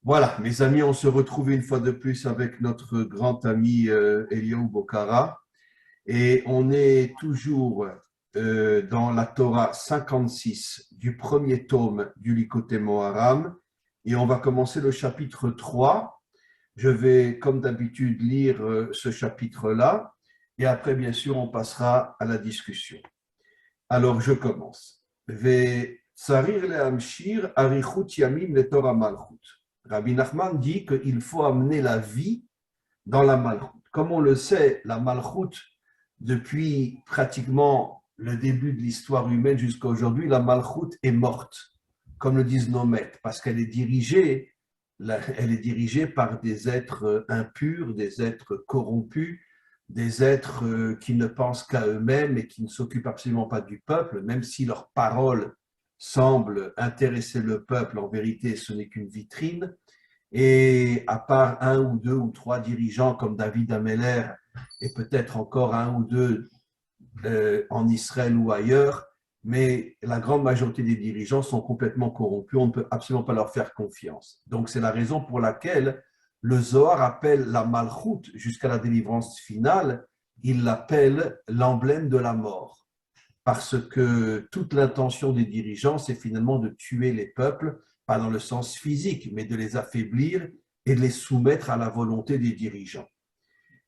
Voilà, mes amis, on se retrouve une fois de plus avec notre grand ami Eliaou Bocara et on est toujours dans la Torah 56 du premier tome du Likutei Moharam et on va commencer le chapitre 3. Je vais, comme d'habitude, lire ce chapitre-là et après, bien sûr, on passera à la discussion. Alors, je commence. Ve tsarir lehamshir arichut yamim le Torah malchut. Rabbi Nachman dit qu'il faut amener la vie dans la malchut. Comme on le sait, la malchut, depuis pratiquement le début de l'histoire humaine jusqu'à aujourd'hui, la malchut est morte, comme le disent nos maîtres, parce qu'elle est dirigée par des êtres impurs, des êtres corrompus, des êtres qui ne pensent qu'à eux-mêmes et qui ne s'occupent absolument pas du peuple, même si leurs paroles semblent intéresser le peuple, en vérité ce n'est qu'une vitrine. Et à part un ou deux ou trois dirigeants comme David Ameller et peut-être encore un ou deux en Israël ou ailleurs, mais la grande majorité des dirigeants sont complètement corrompus, on ne peut absolument pas leur faire confiance. Donc c'est la raison pour laquelle le Zohar appelle la malchoute jusqu'à la délivrance finale, il l'appelle l'emblème de la mort. Parce que toute l'intention des dirigeants, c'est finalement de tuer les peuples, pas dans le sens physique, mais de les affaiblir et de les soumettre à la volonté des dirigeants.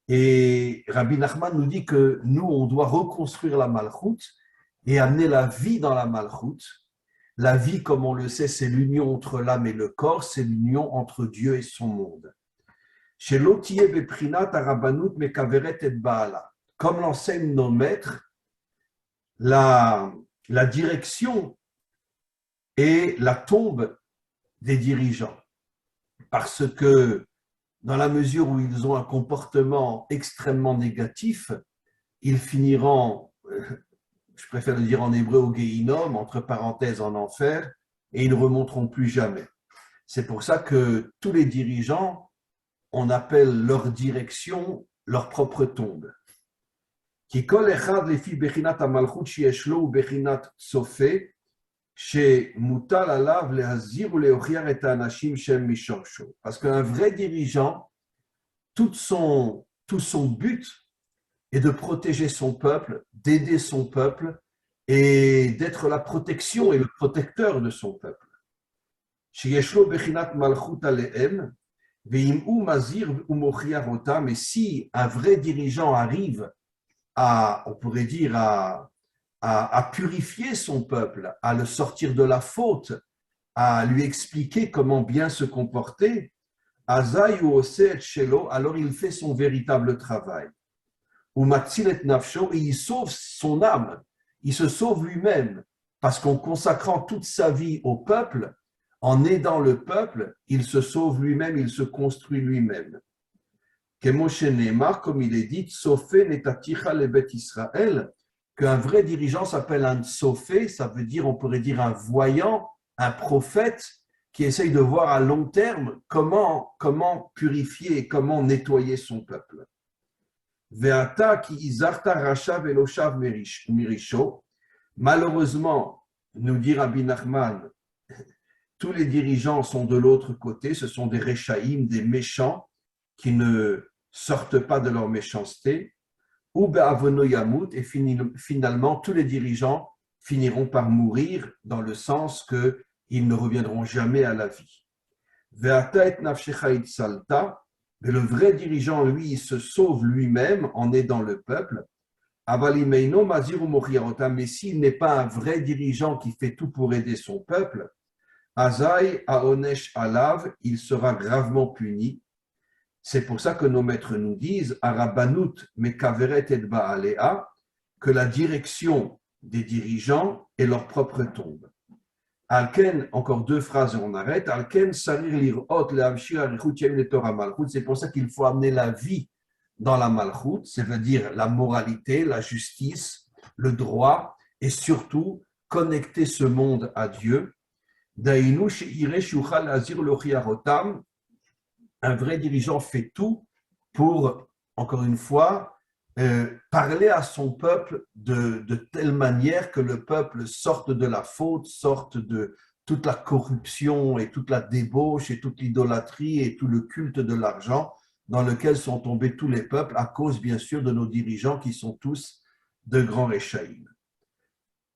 Et Rabbi Nachman nous dit que nous, on doit reconstruire la malchoute et amener la vie dans la malchoute. La vie, comme on le sait, c'est l'union entre l'âme et le corps, c'est l'union entre Dieu et son monde. Chez l'otiye beprinat arabanut mekaveret et baala. Comme l'enseignent nos maîtres, la direction est la tombe des dirigeants. Parce que dans la mesure où ils ont un comportement extrêmement négatif, ils finiront, je préfère le dire en hébreu, au Gehinnom, entre parenthèses en enfer, et ils ne remonteront plus jamais. C'est pour ça que tous les dirigeants, on appelle leur direction leur propre tombe. Qui kol echad lefi bechinat hamalchut sheyesh lo ubechinat tzofeh, shemutal alav lehazir ou leochiar et haanashim shem mishorsho. Parce qu'un vrai dirigeant, tout son but est de protéger son peuple, d'aider son peuple et d'être la protection et le protecteur de son peuple. Sheyeshlo bechinat malchut alehem, veimou mazir umochiar otam. Et si un vrai dirigeant arrive on pourrait dire, à purifier son peuple, à le sortir de la faute, à lui expliquer comment bien se comporter, alors il fait son véritable travail. Et il sauve son âme, il se sauve lui-même, parce qu'en consacrant toute sa vie au peuple, en aidant le peuple, il se sauve lui-même, il se construit lui-même. Comme il est dit, Tsofé netaticha lebet Israël, qu'un vrai dirigeant s'appelle un Tsofé, ça veut dire, on pourrait dire un voyant, un prophète qui essaye de voir à long terme comment purifier, comment nettoyer son peuple. Veata ki izarta rashav eloshav mirisho. Malheureusement, nous dit Rabbi Nachman, tous les dirigeants sont de l'autre côté, ce sont des réchaïm, des méchants qui ne sortent pas de leur méchanceté, ou be'avono yamut, et finalement tous les dirigeants finiront par mourir dans le sens qu'ils ne reviendront jamais à la vie. Ve'ata et nafshecha itzalta, mais le vrai dirigeant, lui, il se sauve lui-même en aidant le peuple. Avalimeino maziru mochiarota, mais s'il n'est pas un vrai dirigeant qui fait tout pour aider son peuple, Azaï aonesh alav, il sera gravement puni. C'est pour ça que nos maîtres nous disent Arabanut mekaveret et baalea, que la direction des dirigeants est leur propre tombe. Alken, encore deux phrases et on arrête. Alken sarir lirot lehamshir arichut yem le Torah malchut. C'est pour ça qu'il faut amener la vie dans la malchut, c'est-à-dire la moralité, la justice, le droit et surtout connecter ce monde à Dieu. Dainu she'ire shuchal azir lochiarotam. Un vrai dirigeant fait tout pour, encore une fois, parler à son peuple de telle manière que le peuple sorte de la faute, sorte de toute la corruption et toute la débauche et toute l'idolâtrie et tout le culte de l'argent dans lequel sont tombés tous les peuples à cause, bien sûr, de nos dirigeants qui sont tous de grands réchaïm.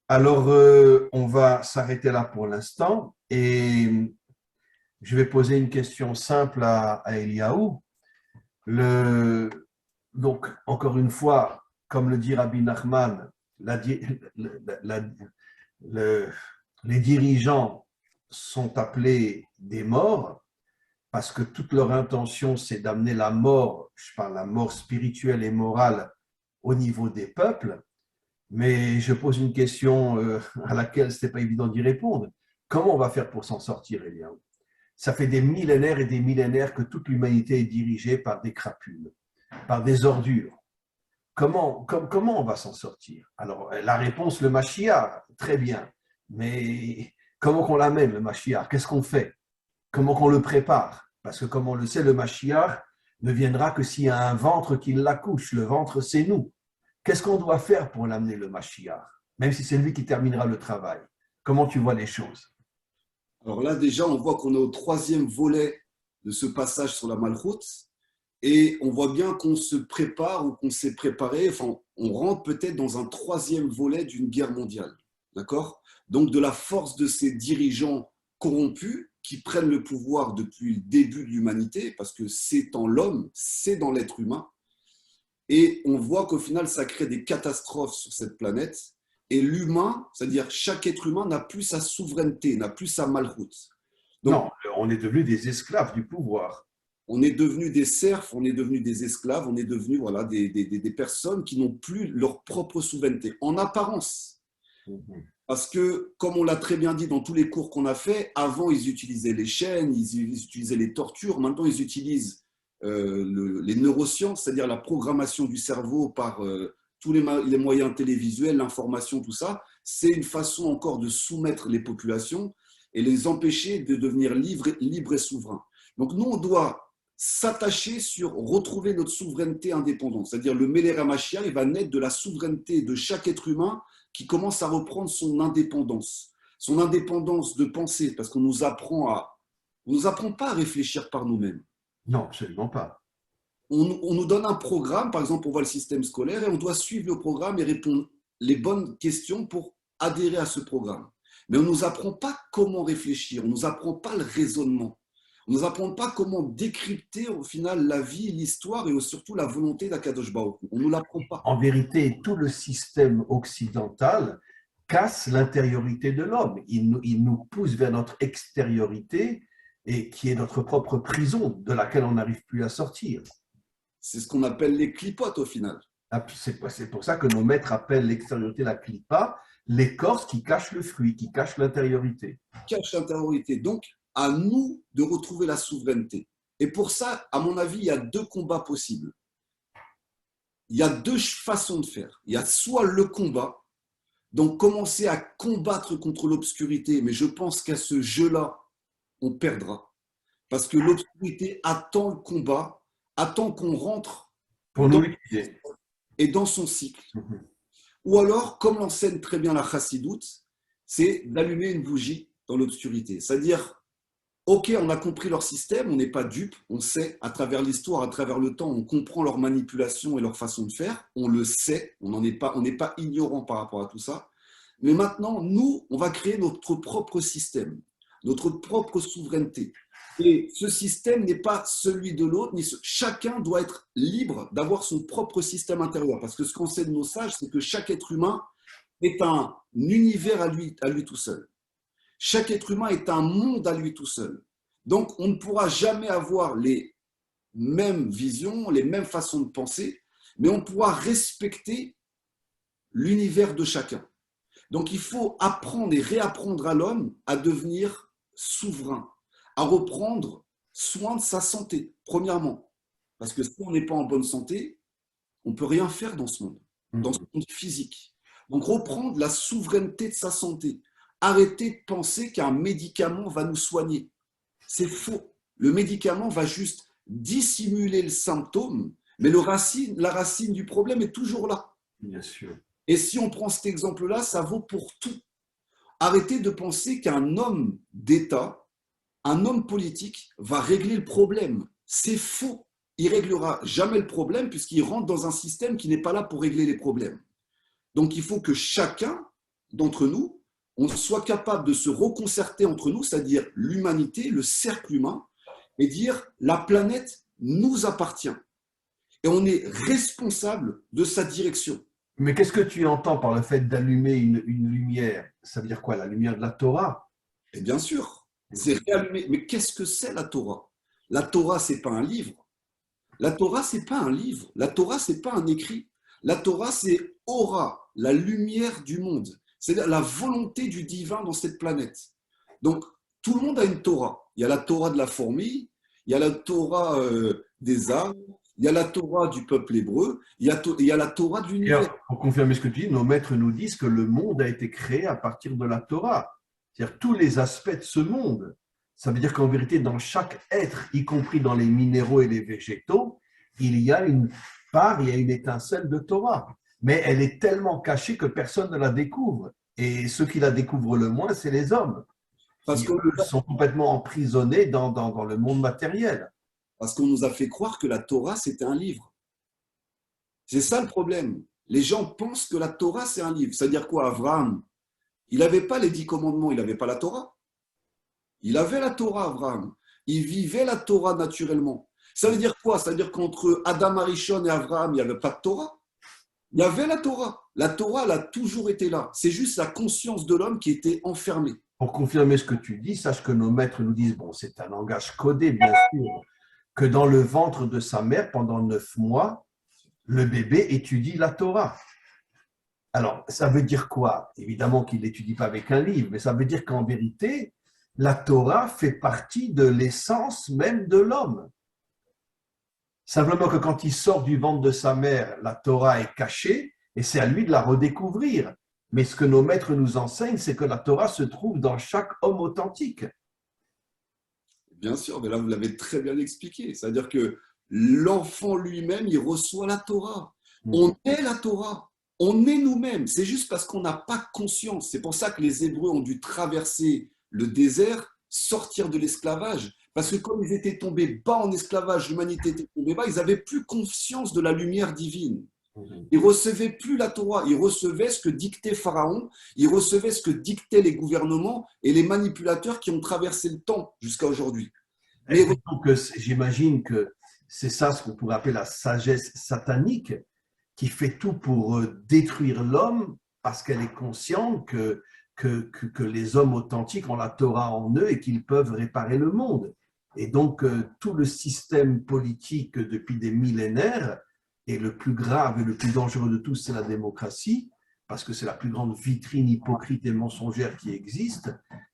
Alors, on va s'arrêter là pour l'instant et je vais poser une question simple à Eliaou. Donc, encore une fois, comme le dit Rabbi Nachman, les dirigeants sont appelés des morts parce que toute leur intention, c'est d'amener la mort, je parle la mort spirituelle et morale, au niveau des peuples. Mais je pose une question à laquelle ce n'est pas évident d'y répondre. Comment on va faire pour s'en sortir, Eliaou? Ça fait des millénaires et des millénaires que toute l'humanité est dirigée par des crapules, par des ordures. Comment on va s'en sortir? Alors, la réponse, le Mashiach, très bien. Mais comment qu'on l'amène, le Mashiach? Qu'est-ce qu'on fait? Comment qu'on le prépare? Parce que comme on le sait, le Mashiach ne viendra que s'il y a un ventre qui l'accouche. Le ventre, c'est nous. Qu'est-ce qu'on doit faire pour l'amener, le Mashiach? Même si c'est lui qui terminera le travail. Comment tu vois les choses? Alors là, déjà, on voit qu'on est au troisième volet de ce passage sur la Malchoute. Et on voit bien qu'on se prépare ou qu'on s'est préparé, enfin, on rentre peut-être dans un troisième volet d'une guerre mondiale. D'accord? Donc, de la force de ces dirigeants corrompus qui prennent le pouvoir depuis le début de l'humanité, parce que c'est en l'homme, c'est dans l'être humain. Et on voit qu'au final, ça crée des catastrophes sur cette planète. Et l'humain, c'est-à-dire chaque être humain, n'a plus sa souveraineté, n'a plus sa malchoute. Donc, non, on est devenus des esclaves du pouvoir. on est devenus des serfs, on est devenus des esclaves, on est devenus voilà, des personnes qui n'ont plus leur propre souveraineté, en apparence. Parce que, comme on l'a très bien dit dans tous les cours qu'on a fait, avant ils utilisaient les chaînes, ils utilisaient les tortures, maintenant ils utilisent les neurosciences, c'est-à-dire la programmation du cerveau par tous les moyens télévisuels, l'information, tout ça. C'est une façon encore de soumettre les populations et les empêcher de devenir libres et souverains. Donc nous, on doit s'attacher sur retrouver notre souveraineté indépendante. C'est-à-dire le Meler HaMashiach, il va naître de la souveraineté de chaque être humain qui commence à reprendre son indépendance de pensée, parce qu'on nous apprend pas à réfléchir par nous-mêmes. Non, absolument pas. On nous donne un programme, par exemple, on voit le système scolaire et on doit suivre le programme et répondre les bonnes questions pour adhérer à ce programme. Mais on ne nous apprend pas comment réfléchir, on ne nous apprend pas le raisonnement. On ne nous apprend pas comment décrypter au final la vie, l'histoire et surtout la volonté d'Akadosh Baruch Hu. On ne nous l'apprend pas. En vérité, tout le système occidental casse l'intériorité de l'homme. Il nous pousse vers notre extériorité et qui est notre propre prison de laquelle on n'arrive plus à sortir. C'est ce qu'on appelle les clipotes au final. C'est pour ça que nos maîtres appellent l'extériorité la clipa, l'écorce qui cache le fruit, qui cache l'intériorité. Cache l'intériorité. Donc, à nous de retrouver la souveraineté. Et pour ça, à mon avis, il y a deux combats possibles. Il y a deux façons de faire. Il y a soit le combat, donc commencer à combattre contre l'obscurité, mais je pense qu'à ce jeu-là, on perdra. Parce que l'obscurité attend le combat, attend qu'on rentre pour nous liquider et dans son cycle. Ou alors, comme l'enseigne très bien la chassidoute, c'est d'allumer une bougie dans l'obscurité. C'est-à-dire, ok, on a compris leur système, on n'est pas dupe, on sait à travers l'histoire, à travers le temps, on comprend leur manipulation et leur façon de faire, on le sait, on n'est pas ignorant par rapport à tout ça. Mais maintenant, nous, on va créer notre propre système, notre propre souveraineté. Et ce système n'est pas celui de l'autre, chacun doit être libre d'avoir son propre système intérieur. Parce que ce qu'enseignent nos sages, c'est que chaque être humain est un univers à lui tout seul. Chaque être humain est un monde à lui tout seul. Donc, on ne pourra jamais avoir les mêmes visions, les mêmes façons de penser, mais on pourra respecter l'univers de chacun. Donc, il faut apprendre et réapprendre à l'homme à devenir souverain, à reprendre soin de sa santé, premièrement. Parce que si on n'est pas en bonne santé, on ne peut rien faire dans ce monde physique. Donc, reprendre la souveraineté de sa santé. Arrêter de penser qu'un médicament va nous soigner. C'est faux. Le médicament va juste dissimuler le symptôme, mais la racine du problème est toujours là. Bien sûr. Et si on prend cet exemple-là, ça vaut pour tout. Arrêtez de penser qu'un homme d'État, un homme politique va régler le problème. C'est faux. Il ne réglera jamais le problème puisqu'il rentre dans un système qui n'est pas là pour régler les problèmes. Donc il faut que chacun d'entre nous, on soit capable de se reconcerter entre nous, c'est-à-dire l'humanité, le cercle humain, et dire la planète nous appartient. Et on est responsable de sa direction. Mais qu'est-ce que tu entends par le fait d'allumer une lumière? Ça veut dire quoi? La lumière de la Torah? Et bien sûr, c'est réallumer. Mais qu'est-ce que c'est la Torah? La Torah, ce n'est pas un livre. La Torah, ce n'est pas un livre. La Torah, ce n'est pas un écrit. La Torah, c'est aura, la lumière du monde. C'est-à-dire la volonté du divin dans cette planète. Donc, tout le monde a une Torah. Il y a la Torah de la fourmi, il y a la Torah des âmes, il y a la Torah du peuple hébreu, il y a la Torah de l'univers. Pour confirmer ce que tu dis, nos maîtres nous disent que le monde a été créé à partir de la Torah. C'est-à-dire tous les aspects de ce monde. Ça veut dire qu'en vérité, dans chaque être, y compris dans les minéraux et les végétaux, il y a une part, il y a une étincelle de Torah. Mais elle est tellement cachée que personne ne la découvre. Et ceux qui la découvrent le moins, c'est les hommes. Parce Qui, qu'on eux, sont complètement emprisonnés dans le monde matériel. nous a fait croire que la Torah, c'était un livre. C'est ça le problème. Les gens pensent que la Torah, c'est un livre. C'est-à-dire quoi, Abraham? Il n'avait pas les 10 commandements, il n'avait pas la Torah. Il avait la Torah, Abraham. Il vivait la Torah naturellement. Ça veut dire quoi? Ça veut dire qu'entre Adam Arishon et Abraham, il n'y avait pas de Torah. Il y avait la Torah. La Torah, elle a toujours été là. C'est juste la conscience de l'homme qui était enfermée. Pour confirmer ce que tu dis, sache que nos maîtres nous disent, bon, c'est un langage codé, bien sûr, que dans le ventre de sa mère, pendant 9 mois, le bébé étudie la Torah. Alors, ça veut dire quoi? Évidemment qu'il ne l'étudie pas avec un livre, mais ça veut dire qu'en vérité, la Torah fait partie de l'essence même de l'homme. Simplement que quand il sort du ventre de sa mère, la Torah est cachée et c'est à lui de la redécouvrir. Mais ce que nos maîtres nous enseignent, c'est que la Torah se trouve dans chaque homme authentique. Bien sûr, mais là, vous l'avez très bien expliqué. C'est-à-dire que l'enfant lui-même, il reçoit la Torah. On est la Torah. On est nous-mêmes. C'est juste parce qu'on n'a pas conscience. C'est pour ça que les Hébreux ont dû traverser le désert, sortir de l'esclavage. Parce que comme ils étaient tombés bas en esclavage, l'humanité était tombée bas, ils n'avaient plus conscience de la lumière divine. Ils ne recevaient plus la Torah, ils recevaient ce que dictait Pharaon, ils recevaient ce que dictaient les gouvernements et les manipulateurs qui ont traversé le temps jusqu'à aujourd'hui. Mais donc, j'imagine que c'est ça ce qu'on pourrait appeler la sagesse satanique qui fait tout pour détruire l'homme parce qu'elle est consciente que les hommes authentiques ont la Torah en eux et qu'ils peuvent réparer le monde. Et donc, tout le système politique depuis des millénaires, et le plus grave et le plus dangereux de tous, c'est la démocratie, parce que c'est la plus grande vitrine hypocrite et mensongère qui existe.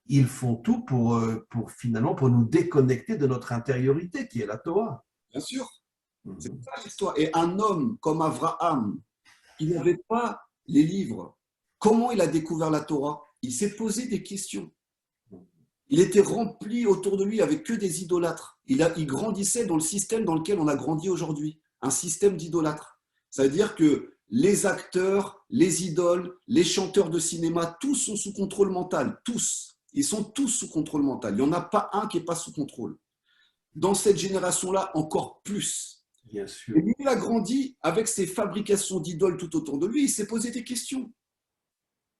Ils font tout pour finalement pour nous déconnecter de notre intériorité, qui est la Torah. Bien sûr, c'est ça l'histoire. Et un homme comme Abraham, il n'avait pas les livres. Comment il a découvert la Torah? Il s'est posé des questions. Il était rempli autour de lui avec que des idolâtres. Il grandissait dans le système dans lequel on a grandi aujourd'hui, un système d'idolâtres. Ça veut dire que les acteurs, les idoles, les chanteurs de cinéma, tous sont sous contrôle mental, tous. Ils sont tous sous contrôle mental. Il n'y en a pas un qui n'est pas sous contrôle. Dans cette génération-là, encore plus. Bien sûr. Et lui, il a grandi avec ses fabrications d'idoles tout autour de lui. Il s'est posé des questions.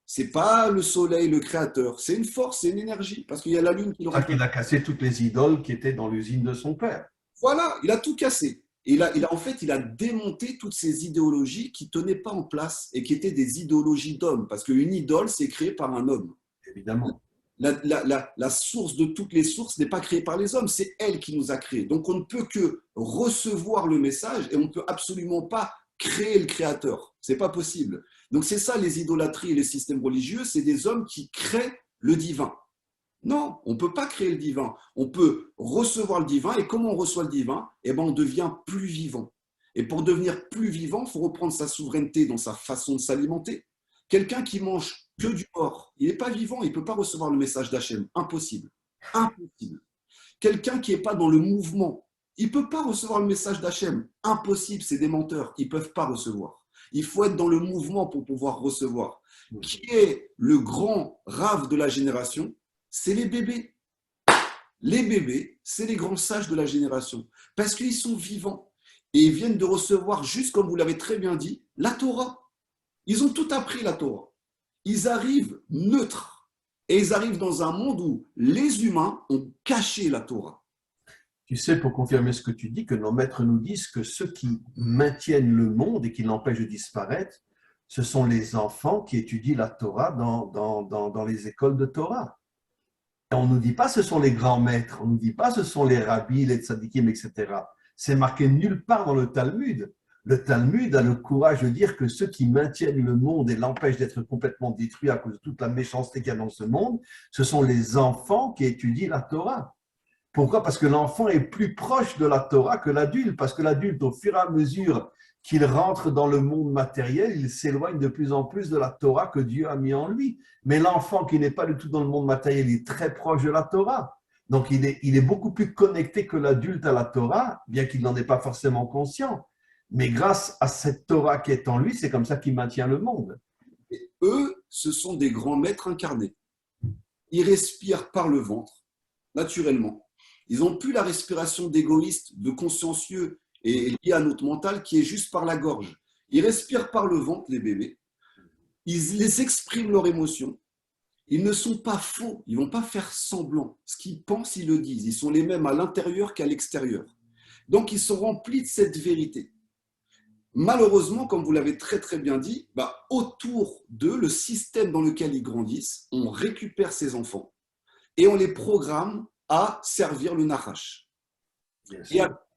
C'est pas le soleil, le créateur. C'est une force, c'est une énergie. Parce qu'il y a la lune qui le remplace. Il a cassé toutes les idoles qui étaient dans l'usine de son père. Voilà, il a tout cassé. Et en fait, il a démonté toutes ces idéologies qui ne tenaient pas en place et qui étaient des idéologies d'hommes. Parce qu'une idole, c'est créé par un homme. Évidemment. La source de toutes les sources n'est pas créée par les hommes, c'est elle qui nous a créés. Donc on ne peut que recevoir le message et on ne peut absolument pas créer le créateur. Ce n'est pas possible. Donc c'est ça les idolâtries et les systèmes religieux, c'est des hommes qui créent le divin. Non, on ne peut pas créer le divin. On peut recevoir le divin et comment on reçoit le divin? Eh bien, on devient plus vivant. Et pour devenir plus vivant, il faut reprendre sa souveraineté dans sa façon de s'alimenter. Quelqu'un qui mange que du porc, il n'est pas vivant, il ne peut pas recevoir le message d'Hachem. Impossible. Impossible. Quelqu'un qui n'est pas dans le mouvement, il ne peut pas recevoir le message d'Hachem. Impossible, c'est des menteurs, ils ne peuvent pas recevoir. Il faut être dans le mouvement pour pouvoir recevoir. Qui est le grand rave de la génération? C'est les bébés. Les bébés, c'est les grands sages de la génération. Parce qu'ils sont vivants. Et ils viennent de recevoir, juste comme vous l'avez très bien dit, la Torah. Ils ont tout appris, la Torah. Ils arrivent neutres. Et ils arrivent dans un monde où les humains ont caché la Torah. Tu sais, pour confirmer ce que tu dis, que nos maîtres nous disent que ceux qui maintiennent le monde et qui l'empêchent de disparaître, ce sont les enfants qui étudient la Torah dans les écoles de Torah. Et on ne nous dit pas ce sont les grands maîtres, on ne nous dit pas ce sont les rabbis, les tzadikim, etc. C'est marqué nulle part dans le Talmud. Le Talmud a le courage de dire que ceux qui maintiennent le monde et l'empêchent d'être complètement détruit à cause de toute la méchanceté qu'il y a dans ce monde, ce sont les enfants qui étudient la Torah. Pourquoi? Parce que l'enfant est plus proche de la Torah que l'adulte, parce que l'adulte, au fur et à mesure qu'il rentre dans le monde matériel, il s'éloigne de plus en plus de la Torah que Dieu a mis en lui. Mais l'enfant qui n'est pas du tout dans le monde matériel, il est très proche de la Torah. Donc, il est beaucoup plus connecté que l'adulte à la Torah, bien qu'il n'en ait pas forcément conscient. Mais grâce à cette Torah qui est en lui, c'est comme ça qu'il maintient le monde. Et eux, ce sont des grands maîtres incarnés. Ils respirent par le ventre, naturellement. Ils n'ont plus la respiration d'égoïste, de consciencieux et lié à notre mental qui est juste par la gorge. Ils respirent par le ventre, les bébés. Ils expriment leurs émotions. Ils ne sont pas faux. Ils ne vont pas faire semblant. Ce qu'ils pensent, ils le disent. Ils sont les mêmes à l'intérieur qu'à l'extérieur. Donc, ils sont remplis de cette vérité. Malheureusement, comme vous l'avez très très bien dit, autour d'eux, le système dans lequel ils grandissent, on récupère ces enfants et on les programme à servir le Nachash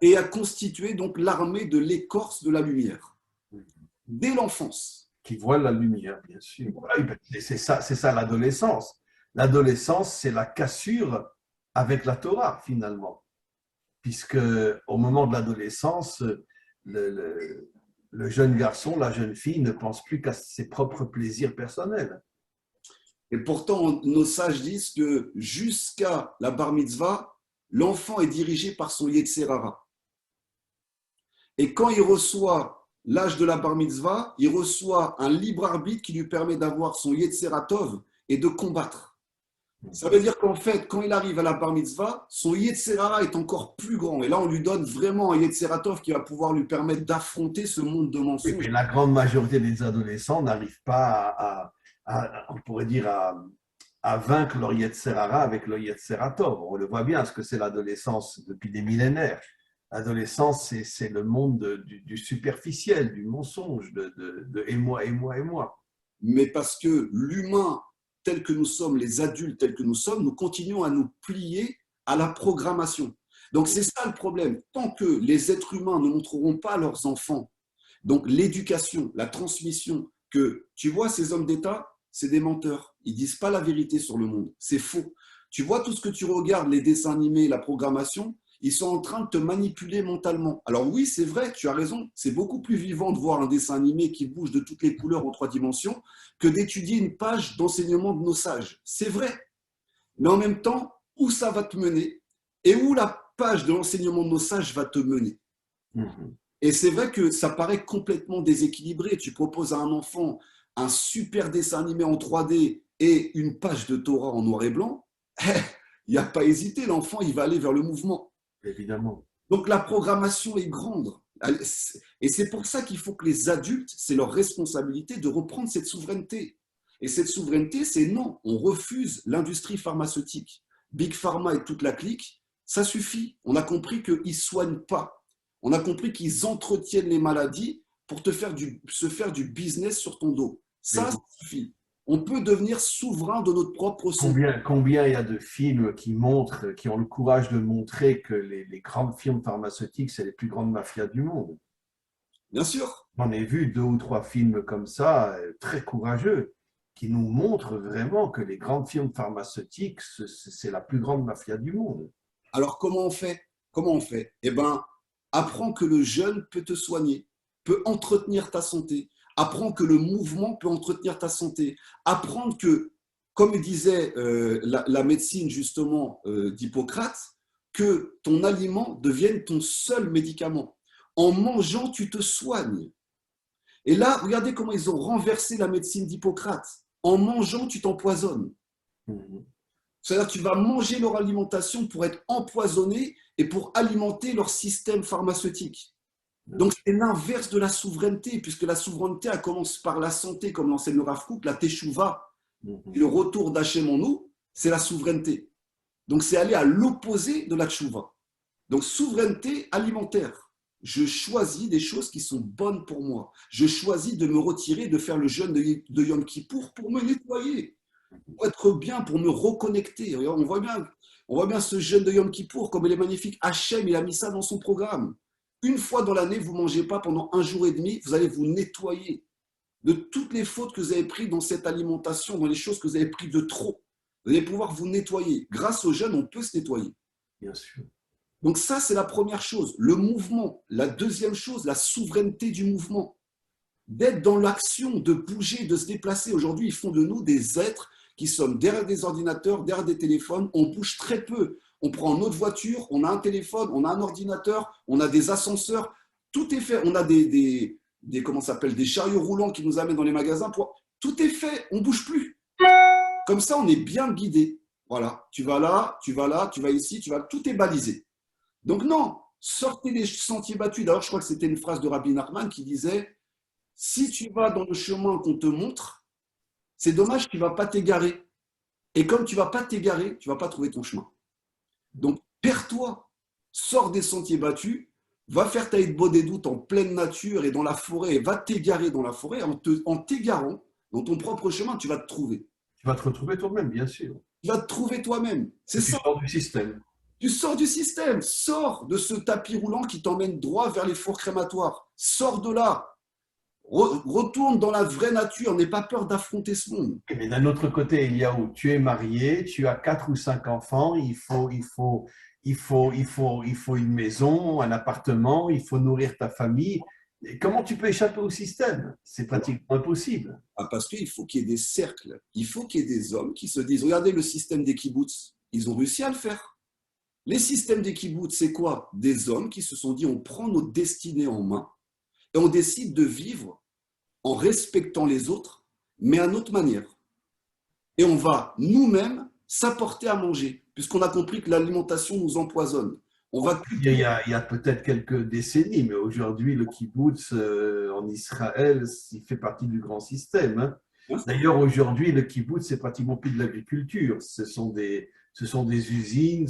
et à constituer donc l'armée de l'écorce de la lumière dès l'enfance. Qui voit la lumière, bien sûr. C'est ça l'adolescence. L'adolescence, c'est la cassure avec la Torah, finalement. Puisque au moment de l'adolescence, le jeune garçon, la jeune fille ne pense plus qu'à ses propres plaisirs personnels. Et pourtant, nos sages disent que jusqu'à la bar mitzvah, l'enfant est dirigé par son Yetzer Hara. Et quand il reçoit l'âge de la bar mitzvah, il reçoit un libre arbitre qui lui permet d'avoir son Yetzer Tov et de combattre. Ça veut dire qu'en fait, quand il arrive à la bar mitzvah, son Yetzer Hara est encore plus grand. Et là, on lui donne vraiment un Yetzer Tov qui va pouvoir lui permettre d'affronter ce monde de mensonges. Oui, mais la grande majorité des adolescents n'arrivent pas on pourrait dire, à vaincre leur Yetzer Hara avec leur Yetzer Tov. On le voit bien, ce que c'est l'adolescence depuis des millénaires. L'adolescence, c'est le monde du superficiel, du mensonge, de et moi, et moi, et moi. Mais parce que l'humain, tel que nous sommes, les adultes tels que nous sommes, nous continuons à nous plier à la programmation. Donc c'est ça le problème. Tant que les êtres humains ne montreront pas à leurs enfants, donc l'éducation, la transmission, que tu vois, ces hommes d'État, c'est des menteurs. Ils ne disent pas la vérité sur le monde. C'est faux. Tu vois tout ce que tu regardes, les dessins animés, la programmation, ils sont en train de te manipuler mentalement. Alors oui, c'est vrai, tu as raison, c'est beaucoup plus vivant de voir un dessin animé qui bouge de toutes les couleurs en 3 dimensions que d'étudier une page d'enseignement de nos sages. C'est vrai. Mais en même temps, où ça va te mener et où la page de l'enseignement de nos sages va te mener. Et c'est vrai que ça paraît complètement déséquilibré. Tu proposes à un enfant un super dessin animé en 3D et une page de Torah en noir et blanc, il n'y a pas hésité, l'enfant, il va aller vers le mouvement. Évidemment. Donc la programmation est grande. Et c'est pour ça qu'il faut que les adultes, c'est leur responsabilité de reprendre cette souveraineté. Et cette souveraineté, c'est non, on refuse l'industrie pharmaceutique. Big Pharma et toute la clique, ça suffit. On a compris qu'ils ne soignent pas. On a compris qu'ils entretiennent les maladies pour se faire du business sur ton dos. Ça suffit. On peut devenir souverain de notre propre santé. Combien il y a de films qui ont le courage de montrer que les grandes firmes pharmaceutiques, c'est les plus grandes mafias du monde. Bien sûr. J'en ai vu 2 ou 3 films comme ça, très courageux, qui nous montrent vraiment que les grandes firmes pharmaceutiques, c'est la plus grande mafia du monde. Alors, comment on fait? Eh bien, apprends que le jeûne peut te soigner, peut entretenir ta santé. Apprends que le mouvement peut entretenir ta santé. Apprendre que, comme disait la médecine justement d'Hippocrate, que ton aliment devienne ton seul médicament. En mangeant, tu te soignes. Et là, regardez comment ils ont renversé la médecine d'Hippocrate. En mangeant, tu t'empoisonnes. C'est-à-dire que tu vas manger leur alimentation pour être empoisonné et pour alimenter leur système pharmaceutique. Donc, c'est l'inverse de la souveraineté, puisque la souveraineté, elle commence par la santé, comme l'enseigne le Rav Kook, la teshuva, le retour d'Hachem en nous, c'est la souveraineté. Donc, c'est aller à l'opposé de la teshuva. Donc, souveraineté alimentaire. Je choisis des choses qui sont bonnes pour moi. Je choisis de me retirer, de faire le jeûne de Yom Kippour pour me nettoyer, pour être bien, pour me reconnecter. On voit bien ce jeûne de Yom Kippour, comme il est magnifique. Hachem, il a mis ça dans son programme. Une fois dans l'année, vous ne mangez pas pendant 1 jour et demi, vous allez vous nettoyer de toutes les fautes que vous avez prises dans cette alimentation, dans les choses que vous avez prises de trop. Vous allez pouvoir vous nettoyer. Grâce au jeûne, on peut se nettoyer. Bien sûr. Donc ça, c'est la première chose, le mouvement. La deuxième chose, la souveraineté du mouvement. D'être dans l'action, de bouger, de se déplacer. Aujourd'hui, ils font de nous des êtres qui sommes derrière des ordinateurs, derrière des téléphones. On bouge très peu. On prend notre voiture, on a un téléphone, on a un ordinateur, on a des ascenseurs. Tout est fait. On a des chariots roulants qui nous amènent dans les magasins. Tout est fait. On ne bouge plus. Comme ça, on est bien guidé. Voilà. Tu vas là, tu vas là, tu vas ici, tout est balisé. Donc non, sortez des sentiers battus. D'ailleurs, je crois que c'était une phrase de Rabbi Nachman qui disait « Si tu vas dans le chemin qu'on te montre, c'est dommage, tu ne vas pas t'égarer. Et comme tu ne vas pas t'égarer, tu ne vas pas trouver ton chemin. Donc, perds-toi, sors des sentiers battus, va faire ta hitbo des doutes en pleine nature et dans la forêt, et va t'égarer dans la forêt. En t'égarant, dans ton propre chemin, tu vas te trouver. Tu vas te retrouver toi-même, bien sûr. Tu vas te trouver toi-même. C'est ça. Tu sors du système. Tu sors du système, sors de ce tapis roulant qui t'emmène droit vers les fours crématoires. Sors de là. Retourne dans la vraie nature. N'aie pas peur d'affronter ce monde. Mais d'un autre côté, Eliaou, tu es marié, tu as 4 ou 5 enfants, il faut une maison, un appartement, il faut nourrir ta famille. Et comment tu peux échapper au système? C'est pratiquement impossible. Parce qu'il faut qu'il y ait des cercles. Il faut qu'il y ait des hommes qui se disent, regardez le système des kibbutz, ils ont réussi à le faire. Les systèmes des kibbutz, c'est quoi? Des hommes qui se sont dit, on prend notre destinée en main et on décide de vivre en respectant les autres, mais à notre manière. Et on va nous-mêmes s'apporter à manger, puisqu'on a compris que l'alimentation nous empoisonne. Il y a peut-être quelques décennies, mais aujourd'hui, le kibbutz en Israël, il fait partie du grand système. Hein. D'ailleurs, aujourd'hui, le kibbutz, c'est pratiquement plus de l'agriculture. Ce sont des usines,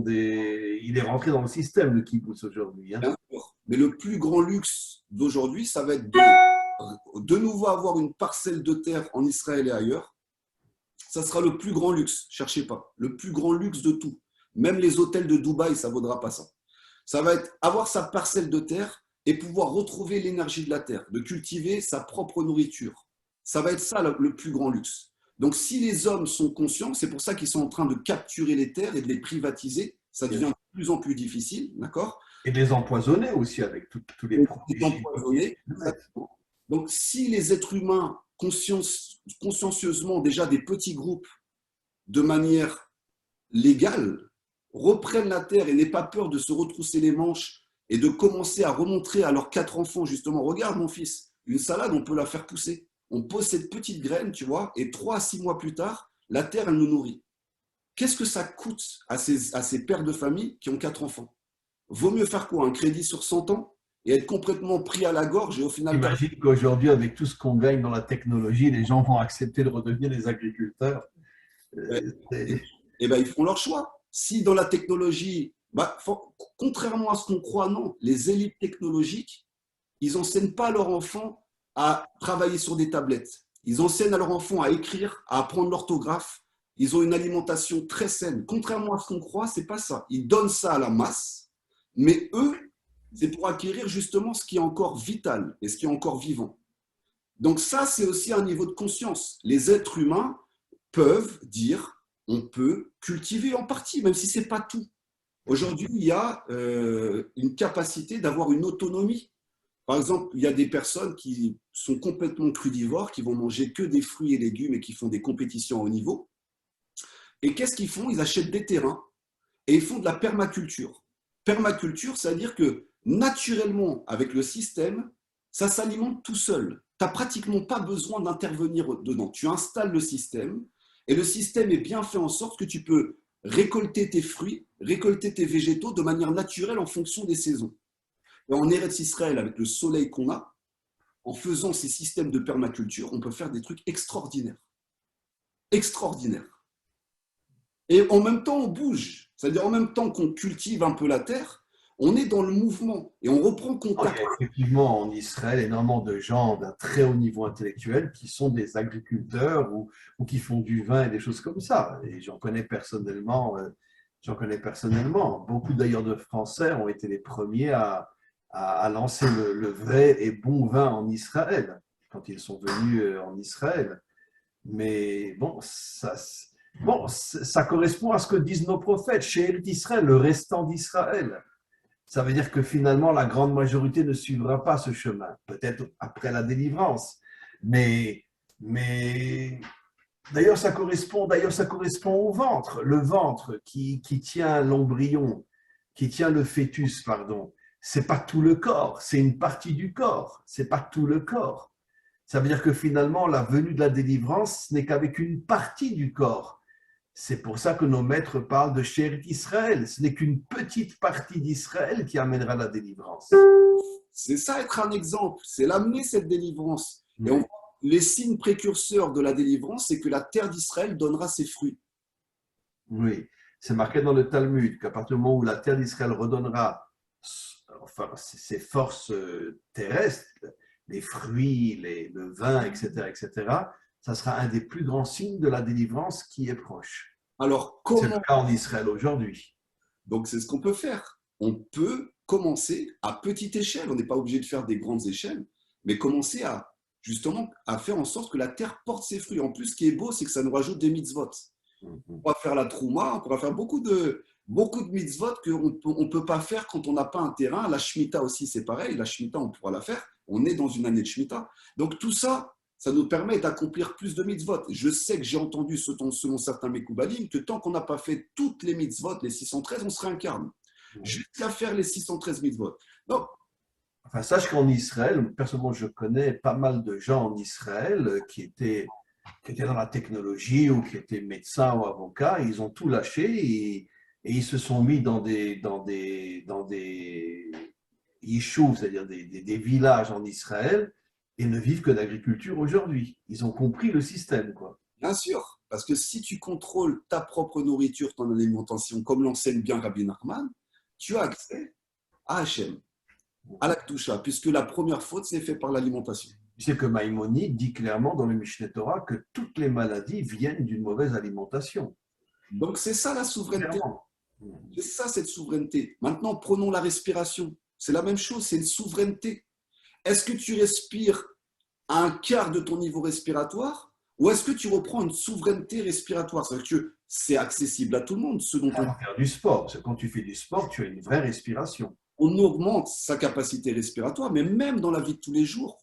il est rentré dans le système, le kibbutz, aujourd'hui. Hein. Mais le plus grand luxe d'aujourd'hui, ça va être de nouveau avoir une parcelle de terre en Israël et ailleurs. Ça sera le plus grand luxe, cherchez pas. Le plus grand luxe de tout. Même les hôtels de Dubaï, ça ne vaudra pas ça. Ça va être avoir sa parcelle de terre et pouvoir retrouver l'énergie de la terre, de cultiver sa propre nourriture. Ça va être ça le plus grand luxe. Donc si les hommes sont conscients, c'est pour ça qu'ils sont en train de capturer les terres et de les privatiser. Ça devient de plus en plus difficile, d'accord? Et de les empoisonner aussi avec tous les produits. Empoisonner. Donc si les êtres humains, consciencieusement, déjà des petits groupes, de manière légale, reprennent la terre et n'aient pas peur de se retrousser les manches et de commencer à remontrer à leurs 4 enfants, justement, regarde mon fils, une salade, on peut la faire pousser. On pose cette petite graine, tu vois, et 3 à 6 mois plus tard, la terre, elle nous nourrit. Qu'est-ce que ça coûte à ces pères de famille qui ont 4 enfants? Vaut mieux faire quoi? Un crédit sur 100 ans et être complètement pris à la gorge et au final… J'imagine qu'aujourd'hui, avec tout ce qu'on gagne dans la technologie, les gens vont accepter de redevenir des agriculteurs. Eh bien, ils feront leur choix. Si dans la technologie, contrairement à ce qu'on croit, non, les élites technologiques, ils n'enseignent pas à leurs enfants à travailler sur des tablettes. Ils enseignent à leurs enfants à écrire, à apprendre l'orthographe. Ils ont une alimentation très saine. Contrairement à ce qu'on croit, ce n'est pas ça. Ils donnent ça à la masse, mais eux, c'est pour acquérir justement ce qui est encore vital et ce qui est encore vivant. Donc ça, c'est aussi un niveau de conscience. Les êtres humains peuvent dire… On peut cultiver en partie, même si ce n'est pas tout. Aujourd'hui, il y a une capacité d'avoir une autonomie. Par exemple, il y a des personnes qui sont complètement crudivores, qui vont manger que des fruits et légumes et qui font des compétitions à haut niveau. Et qu'est-ce qu'ils font? Ils achètent des terrains et ils font de la permaculture. Permaculture, c'est-à-dire que naturellement, avec le système, ça s'alimente tout seul. Tu n'as pratiquement pas besoin d'intervenir dedans. Tu installes le système et le système est bien fait en sorte que tu peux récolter tes fruits, récolter tes végétaux de manière naturelle en fonction des saisons. Et en Eretz Israël, avec le soleil qu'on a, en faisant ces systèmes de permaculture, on peut faire des trucs extraordinaires. Extraordinaires. Et en même temps, on bouge. C'est-à-dire en même temps qu'on cultive un peu la terre, on est dans le mouvement et on reprend Il y contact. a effectivement en Israël énormément de gens d'un très haut niveau intellectuel qui sont des agriculteurs ou qui font du vin et des choses comme ça. Et j'en connais personnellement. Beaucoup d'ailleurs de Français ont été les premiers à lancer le vrai et bon vin en Israël quand ils sont venus en Israël. Mais ça correspond à ce que disent nos prophètes, chez Israël, le restant d'Israël. Ça veut dire que finalement, la grande majorité ne suivra pas ce chemin, peut-être après la délivrance. Mais d'ailleurs, ça correspond au ventre. Le ventre qui tient l'embryon, qui tient le fœtus, pardon, c'est pas tout le corps, c'est une partie du corps, c'est pas tout le corps. Ça veut dire que finalement, la venue de la délivrance n'est qu'avec une partie du corps. C'est pour ça que nos maîtres parlent de Shérit Israël. Ce n'est qu'une petite partie d'Israël qui amènera la délivrance. C'est ça être un exemple, c'est l'amener cette délivrance. Et Oui. les signes précurseurs de la délivrance, c'est que la terre d'Israël donnera ses fruits. Oui, c'est marqué dans le Talmud qu'à partir du moment où la terre d'Israël redonnera ses forces terrestres, les fruits, le vin, etc., ça sera un des plus grands signes de la délivrance qui est proche. Alors, C'est le comment? cas en Israël aujourd'hui. Donc, c'est ce qu'on peut faire. On peut commencer à petite échelle. On n'est pas obligé de faire des grandes échelles, mais commencer à justement à faire en sorte que la terre porte ses fruits. En plus, ce qui est beau, c'est que ça nous rajoute des mitzvot. On pourra faire la trouma, on pourra faire beaucoup de mitzvot qu'on ne peut pas faire quand on n'a pas un terrain. La Shemitah aussi, c'est pareil. La Shemitah, on pourra la faire. On est dans une année de Shemitah. Donc tout ça, ça nous permet d'accomplir plus de mitzvot. Je sais que j'ai entendu, selon certains Mekoubalim, que tant qu'on n'a pas fait toutes les mitzvot, les 613, on se réincarne. Jusqu'à faire les 613 mitzvot. Donc, enfin, sache qu'en Israël, personnellement, je connais pas mal de gens en Israël qui étaient dans la technologie ou qui étaient médecins ou avocats. Ils ont tout lâché et ils se sont mis dans des yishuv, c'est-à-dire des villages en Israël, et ne vivent que d'agriculture aujourd'hui. Ils ont compris le système, quoi. bien sûr, parce que si tu contrôles ta propre nourriture, ton alimentation, comme l'enseigne bien Rabbi Nachman, tu as accès à Hachem, à la Ktusha, puisque la première faute, c'est fait par l'alimentation. Tu sais que Maïmonide dit clairement dans le Mishneh Torah que toutes les maladies viennent d'une mauvaise alimentation. Donc c'est ça la souveraineté. Clairement. C'est ça cette souveraineté. Maintenant, prenons la respiration. C'est la même chose, c'est une souveraineté. Est-ce que tu respires à un quart de ton niveau respiratoire ou est-ce que tu reprends une souveraineté respiratoire? C'est-à-dire que c'est accessible à tout le monde, ce dont On va faire du sport. Parce que quand tu fais du sport, tu as une vraie respiration. on augmente sa capacité respiratoire, mais même dans la vie de tous les jours,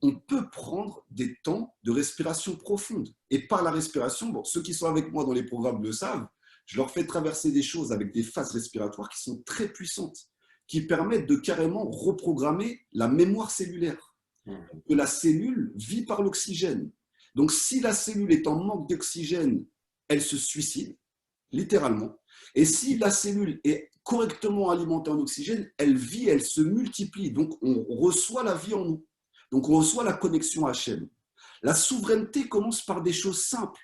on peut prendre des temps de respiration profonde. Et par la respiration, bon, ceux qui sont avec moi dans les programmes le savent, je leur fais traverser des choses avec des phases respiratoires qui sont très puissantes, qui permettent de carrément reprogrammer la mémoire cellulaire. Que la cellule vit par l'oxygène. Donc si la cellule est en manque d'oxygène, elle se suicide, littéralement. Et si la cellule est correctement alimentée en oxygène, elle vit, elle se multiplie. Donc on reçoit la vie en nous. Donc on reçoit la connexion Hachem. La souveraineté commence par des choses simples.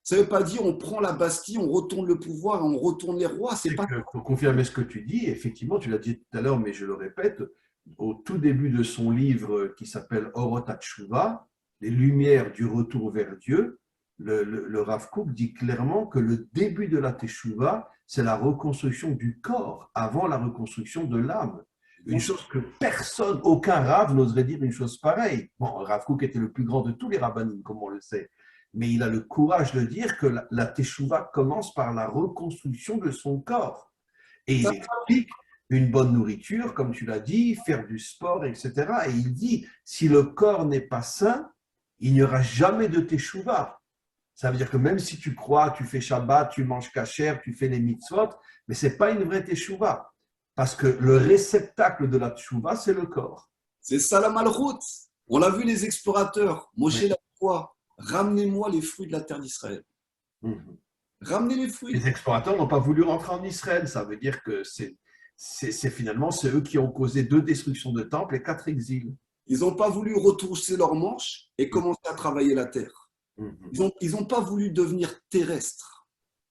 Ça ne veut pas dire on prend la Bastille, on retourne le pouvoir, on retourne les rois. C'est pas... Pour confirmer ce que tu dis, effectivement, tu l'as dit tout à l'heure, mais je le répète, au tout début de son livre qui s'appelle Orot HaTshuva, les lumières du retour vers Dieu, le Rav Kook dit clairement que le début de la Teshuva, c'est la reconstruction du corps avant la reconstruction de l'âme. Une chose que personne, aucun Rav n'oserait dire une chose pareille. Bon, Rav Kook était le plus grand de tous les rabbanim, comme on le sait, mais il a le courage de dire que la Teshuva commence par la reconstruction de son corps. Et il explique une bonne nourriture, comme tu l'as dit, faire du sport, etc. Et il dit, si le corps n'est pas sain, il n'y aura jamais de Teshuva. Ça veut dire que même si tu crois, tu fais Shabbat, tu manges kasher, tu fais les mitzvot, mais ce n'est pas une vraie Teshuva. Parce que le réceptacle de la Teshuva, c'est le corps. C'est ça la malroute. On l'a vu les explorateurs. Moshe Oui. l'a dit quoi? Ramenez-moi les fruits de la terre d'Israël. Mhm. Ramenez les Les fruits. explorateurs n'ont pas voulu rentrer en Israël. Ça veut dire que finalement, c'est eux qui ont causé 2 destructions de temples et 4 exils. Ils n'ont pas voulu retrousser leurs manches et Mhm. commencer à travailler la terre. Mhm. Ils ont pas voulu devenir terrestres.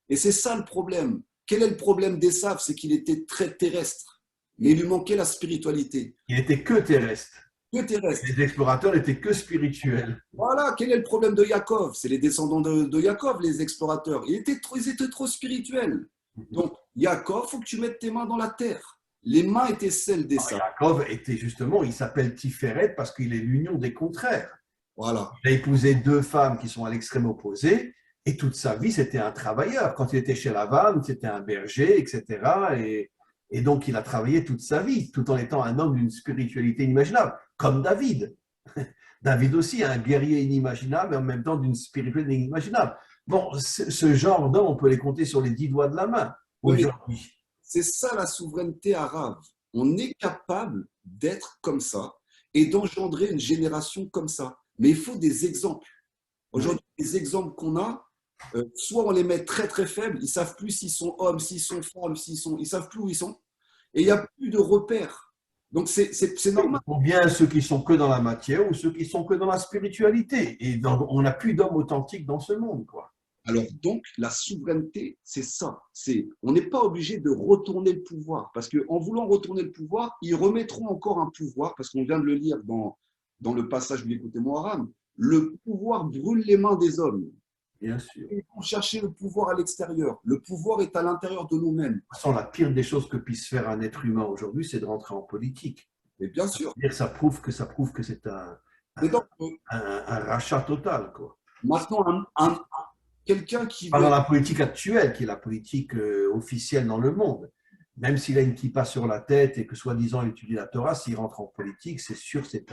Et c'est ça le problème. Quel est le problème d'Esav? C'est qu'il était très terrestre. Mais il lui manquait la spiritualité. Il n'était que terrestre. Que terrestre. Les explorateurs n'étaient que spirituels. Voilà, quel est le problème de Yaakov? C'est les descendants de Yaakov, les explorateurs. Ils étaient trop spirituels. Donc, Yaakov, il faut que tu mettes tes mains dans la terre. Les mains étaient celles d'Esav. Yaakov était justement, il s'appelle Tiferet parce qu'il est l'union des contraires. Voilà. Il a épousé 2 femmes qui sont à l'extrême opposé et toute sa vie, c'était un travailleur. Quand il était chez Lavan, c'était un berger, etc. Et donc, il a travaillé toute sa vie, tout en étant un homme d'une spiritualité inimaginable, comme David. David aussi, un guerrier inimaginable, mais en même temps d'une spiritualité inimaginable. Bon, ce genre d'hommes, on peut les compter sur les 10 doigts de la main Oui, mais aujourd'hui. c'est ça la souveraineté arabe. On est capable d'être comme ça et d'engendrer une génération comme ça. Mais il faut des exemples. Aujourd'hui, les exemples qu'on a, soit on les met très très faibles, ils ne savent plus s'ils sont hommes, s'ils sont femmes, ils ne savent plus où ils sont. Et il n'y a plus de repères. Donc c'est normal. Ou bien ceux qui sont que dans la matière ou ceux qui sont que dans la spiritualité. Et donc, on n'a plus d'hommes authentiques dans ce monde, quoi. Alors donc, la souveraineté, c'est ça. On n'est pas obligé de retourner le pouvoir, parce qu'en voulant retourner le pouvoir, ils remettront encore un pouvoir, parce qu'on vient de le lire dans le passage de l'écoute Moharam, le pouvoir brûle les mains des hommes. Bien sûr. Ils vont chercher le pouvoir à l'extérieur. Le pouvoir est à l'intérieur de nous-mêmes. De toute façon, la pire des choses que puisse faire un être humain aujourd'hui, c'est de rentrer en politique. Mais bien sûr. Ça prouve que c'est Et donc, un rachat total, quoi. maintenant, quelqu'un qui Pas veut dans être. la politique actuelle, qui est la politique officielle dans le monde. Même s'il a une kippa sur la tête et que soi-disant il étudie la Torah, s'il rentre en politique, c'est sûr c'est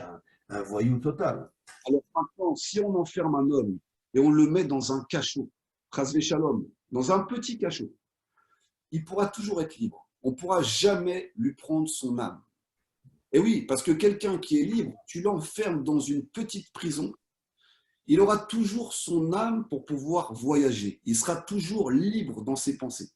un voyou total. Alors maintenant, si on enferme un homme et on le met dans un cachot, Chasvé Shalom, dans un petit cachot, il pourra toujours être libre. On ne pourra jamais lui prendre son âme. Et oui, parce que quelqu'un qui est libre, tu l'enfermes dans une petite prison, il aura toujours son âme pour pouvoir voyager. Il sera toujours libre dans ses pensées.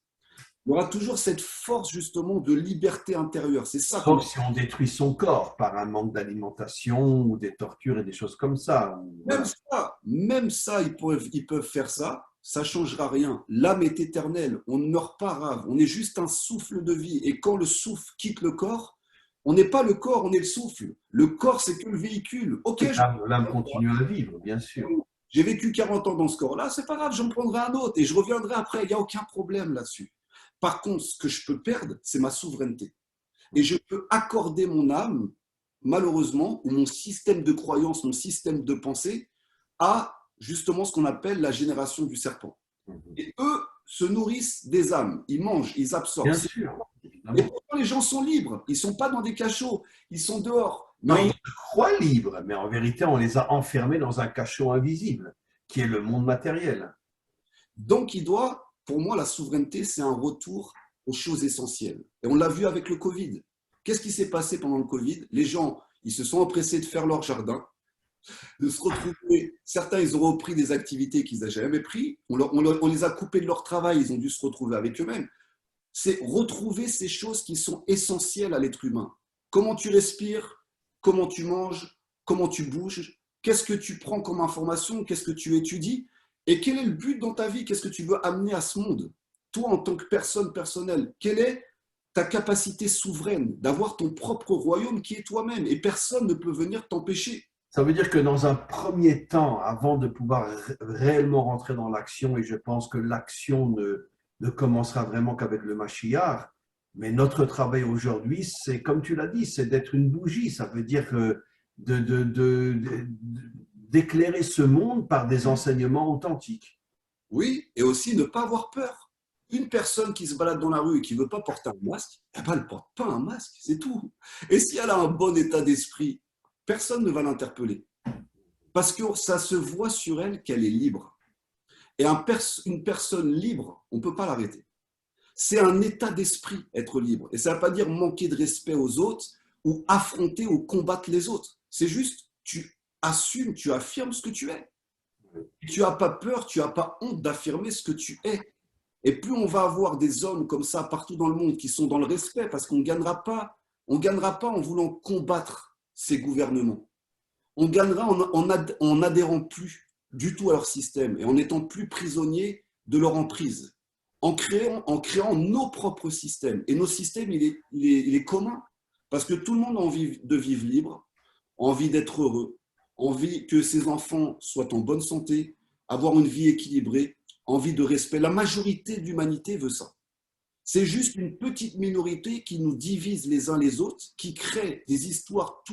Il aura toujours cette force justement de liberté intérieure. C'est ça qu'on Sauf si on détruit son corps par un manque d'alimentation ou des tortures et des choses comme ça. Même Voilà. ça, même ça, ils peuvent faire ça. Ça ne changera rien. L'âme est éternelle. On ne meurt pas rave. On est juste un souffle de vie. Et quand le souffle quitte le corps, on n'est pas le corps, on est le souffle. Le corps, c'est que le véhicule. Ok, L'âme continue à vivre, bien sûr. j'ai vécu 40 ans dans ce corps-là, c'est pas grave, j'en prendrai un autre et je reviendrai après. Il n'y a aucun problème là-dessus. Par contre, ce que je peux perdre, c'est ma souveraineté. Et je peux accorder mon âme, malheureusement, ou mon système de croyance, mon système de pensée, à justement ce qu'on appelle la génération du serpent. Et eux se nourrissent des âmes, ils mangent, ils absorbent. Bien sûr. Et pourtant, les gens sont libres, ils ne sont pas dans des cachots, ils sont dehors. Non, ils se croient libres, mais en vérité, on les a enfermés dans un cachot invisible, qui est le monde matériel. Donc, pour moi, la souveraineté, c'est un retour aux choses essentielles. Et on l'a vu avec le Covid. Qu'est-ce qui s'est passé pendant le Covid? Les gens, ils se sont empressés de faire leur jardin, de se retrouver. Certains, ils ont repris des activités qu'ils n'avaient jamais pris. On les a coupés de leur travail, ils ont dû se retrouver avec eux-mêmes. C'est retrouver ces choses qui sont essentielles à l'être humain. Comment tu respires, comment tu manges, comment tu bouges, qu'est-ce que tu prends comme information, qu'est-ce que tu étudies, et quel est le but dans ta vie, qu'est-ce que tu veux amener à ce monde. Toi, en tant que personne personnelle, quelle est ta capacité souveraine d'avoir ton propre royaume qui est toi-même, et personne ne peut venir t'empêcher. Ça veut dire que dans un premier temps, avant de pouvoir réellement rentrer dans l'action, et je pense que l'action ne commencera vraiment qu'avec le Mashiach, mais notre travail aujourd'hui, c'est, comme tu l'as dit, c'est d'être une bougie. Ça veut dire d'éclairer ce monde par des enseignements authentiques. Oui, et aussi ne pas avoir peur. Une personne qui se balade dans la rue et qui ne veut pas porter un masque, eh ben, elle ne porte pas un masque, c'est tout. Et si elle a un bon état d'esprit, personne ne va l'interpeller. Parce que ça se voit sur elle qu'elle est libre. Et une personne libre, on ne peut pas l'arrêter. C'est un état d'esprit, être libre. Et ça ne veut pas dire manquer de respect aux autres ou affronter ou combattre les autres. C'est juste, tu assumes, tu affirmes ce que tu es. Tu n'as pas peur, tu n'as pas honte d'affirmer ce que tu es. Et plus on va avoir des hommes comme ça partout dans le monde qui sont dans le respect, parce qu'on ne gagnera pas, en voulant combattre ces gouvernements. On gagnera en n'adhérant plus du tout à leur système et en n'étant plus prisonniers de leur emprise, en créant nos propres systèmes. Et nos systèmes, il est commun, parce que tout le monde a envie de vivre libre, envie d'être heureux, envie que ses enfants soient en bonne santé, avoir une vie équilibrée, envie de respect. La majorité de l'humanité veut ça. C'est juste une petite minorité qui nous divise les uns les autres, qui crée des histoires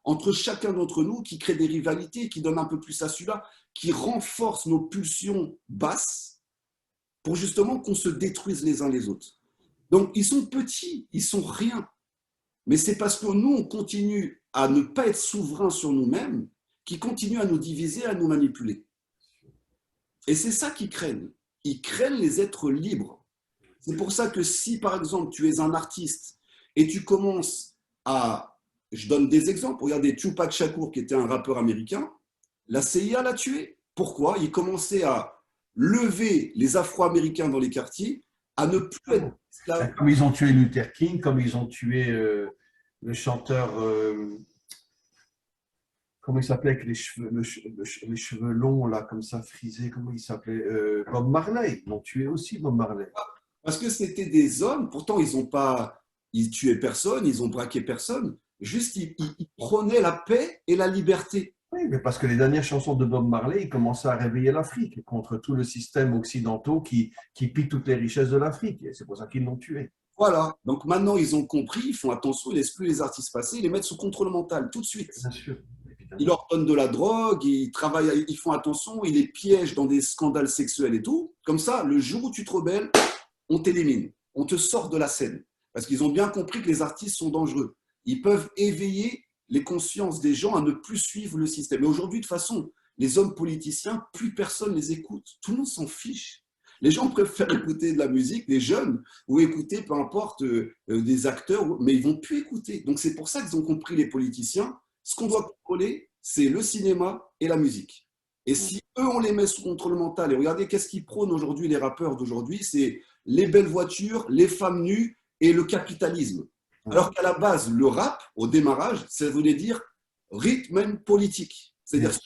entre chacun d'entre nous, qui crée des rivalités, qui donne un peu plus à celui-là, qui renforce nos pulsions basses pour justement qu'on se détruise les uns les autres. Donc, ils sont petits, ils sont rien. Mais c'est parce que nous, on continue à ne pas être souverains sur nous-mêmes, qui continuent à nous diviser, à nous manipuler. Et c'est ça qu'ils craignent. Ils craignent les êtres libres. C'est pour ça que si, par exemple, tu es un artiste et tu commences à... Je donne des exemples. Regardez, Tupac Shakur, qui était un rappeur américain, la CIA l'a tué. Pourquoi? Il commençait à lever les Afro-Américains dans les quartiers, à ne plus être esclaves. Comme ils ont tué Luther King, comme ils ont tué le chanteur, comment il s'appelait, avec les cheveux longs, là, comme ça, frisés, comment il s'appelait, Bob Marley. Ils l'ont tué aussi, Bob Marley. Parce que c'était des hommes, pourtant ils tuaient personne, ils ont braqué personne, juste ils prônaient la paix et la liberté. Oui, mais parce que les dernières chansons de Bob Marley, ils commençaient à réveiller l'Afrique contre tout le système occidental qui pique toutes les richesses de l'Afrique. Et c'est pour ça qu'ils l'ont tué. Voilà, donc maintenant ils ont compris, ils font attention, ils ne laissent plus les artistes passer, ils les mettent sous contrôle mental tout de suite. Bien sûr, évidemment. Ils leur donnent de la drogue, ils travaillent, ils font attention, ils les piègent dans des scandales sexuels et tout. Comme ça, le jour où tu te rebelles, on t'élimine, on te sort de la scène. Parce qu'ils ont bien compris que les artistes sont dangereux. Ils peuvent éveiller les consciences des gens à ne plus suivre le système. Et aujourd'hui, de toute façon, les hommes politiciens, plus personne les écoute. Tout le monde s'en fiche. Les gens préfèrent écouter de la musique, les jeunes, ou écouter, peu importe, des acteurs, mais ils ne vont plus écouter. Donc c'est pour ça qu'ils ont compris, les politiciens, ce qu'on doit contrôler, c'est le cinéma et la musique. Et si eux, on les met sous contrôle mental, et regardez qu'est-ce qu'ils prônent aujourd'hui, les rappeurs d'aujourd'hui, c'est les belles voitures, les femmes nues et le capitalisme. Alors qu'à la base, le rap, au démarrage, ça voulait dire rythme politique. C'est-à-dire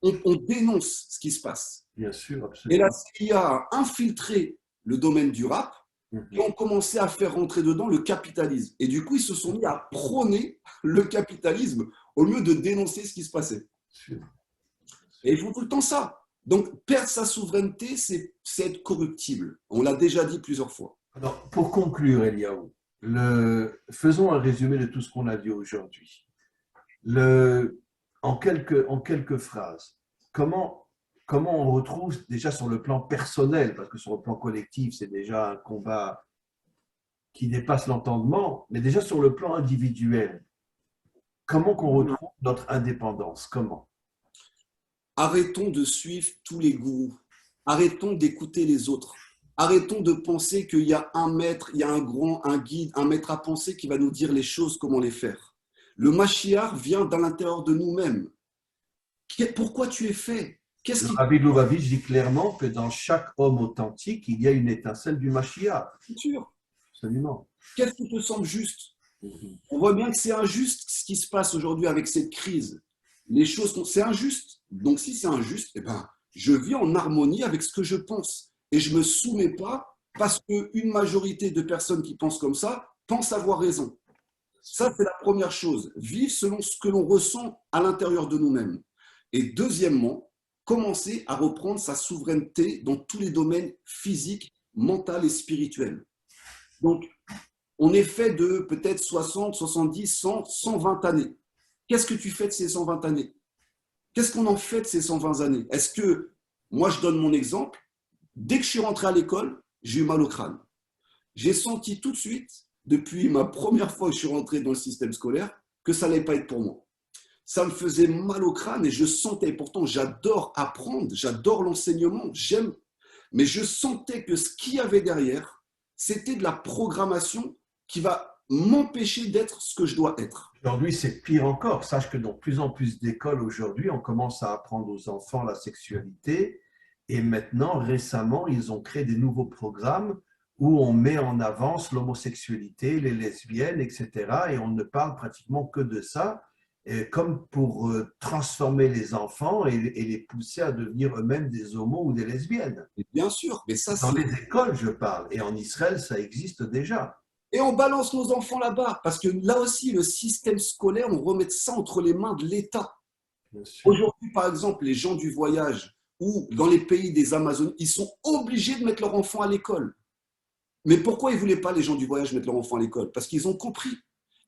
on dénonce ce qui se passe. Bien sûr, Et absolument. la CIA a infiltré le domaine du rap et ont commencé à faire rentrer dedans le capitalisme. Et du coup, ils se sont mis à prôner le capitalisme au lieu de dénoncer ce qui se passait. Et ils font tout le temps ça. Donc, perdre sa souveraineté, c'est être corruptible. On l'a déjà dit plusieurs fois. Alors, pour conclure, Eliaou, faisons un résumé de tout ce qu'on a dit aujourd'hui. En quelques phrases, comment on retrouve déjà sur le plan personnel, parce que sur le plan collectif, c'est déjà un combat qui dépasse l'entendement, mais déjà sur le plan individuel, comment qu'on retrouve notre indépendance? Comment? Arrêtons de suivre tous les gourous. Arrêtons d'écouter les autres. Arrêtons de penser qu'il y a un maître, il y a un guide, un maître à penser qui va nous dire les choses, comment les faire. Le Mashiach vient dans l'intérieur de nous-mêmes. Pourquoi tu es fait? Le Rabbi Lubavitch dit clairement que dans chaque homme authentique, il y a une étincelle du Mashiach. C'est sûr. Absolument. Qu'est-ce qui te semble juste? On voit bien que c'est injuste ce qui se passe aujourd'hui avec cette crise. Les choses, c'est injuste. Donc si c'est injuste, eh ben, je vis en harmonie avec ce que je pense. Et je ne me soumets pas parce qu'une majorité de personnes qui pensent comme ça pensent avoir raison. Ça, c'est la première chose. Vivre selon ce que l'on ressent à l'intérieur de nous-mêmes. Et deuxièmement, commencer à reprendre sa souveraineté dans tous les domaines physiques, mental et spirituels. Donc, on est fait de peut-être 60, 70, 100, 120 années. Qu'est-ce que tu fais de ces 120 années? Qu'est-ce qu'on en fait de ces 120 années? Est-ce que, moi je donne mon exemple, dès que je suis rentré à l'école, j'ai eu mal au crâne. J'ai senti tout de suite, depuis ma première fois que je suis rentré dans le système scolaire, que ça n'allait pas être pour moi. Ça me faisait mal au crâne et je sentais, pourtant j'adore apprendre, j'adore l'enseignement, j'aime, mais je sentais que ce qu'il y avait derrière, c'était de la programmation qui va m'empêcher d'être ce que je dois être. Aujourd'hui, c'est pire encore. Sache que dans plus en plus d'écoles aujourd'hui, on commence à apprendre aux enfants la sexualité. Et maintenant, récemment, ils ont créé des nouveaux programmes où on met en avance l'homosexualité, les lesbiennes, etc. Et on ne parle pratiquement que de ça, comme pour transformer les enfants et les pousser à devenir eux-mêmes des homos ou des lesbiennes. Et bien sûr, mais ça, Dans c'est... les écoles, je parle. Et en Israël, ça existe déjà. Et on balance nos enfants là-bas, parce que là aussi, le système scolaire, on remet ça entre les mains de l'État. Bien sûr. Aujourd'hui, par exemple, les gens du voyage ou dans les pays des Amazones, ils sont obligés de mettre leurs enfants à l'école. Mais pourquoi ils ne voulaient pas, les gens du voyage, mettre leurs enfants à l'école? Parce qu'ils ont compris.